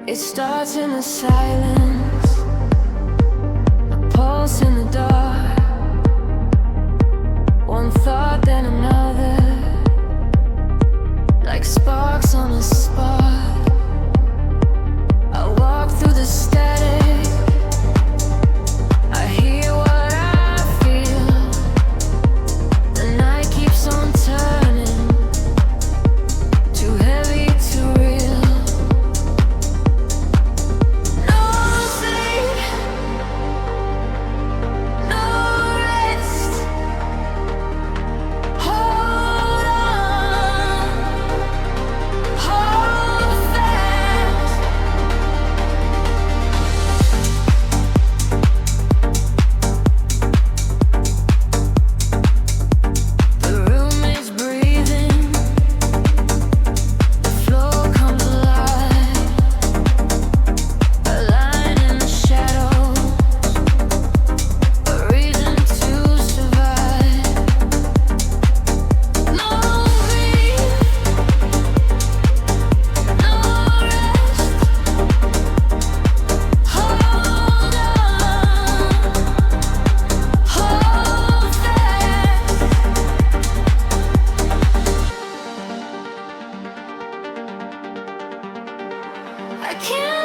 It starts in the silence, a pulse in the dark, one thought then another, like sparks on a spot. I walk through the static, I hear what I feel. The night keeps on turning, too heavy, too real. I can't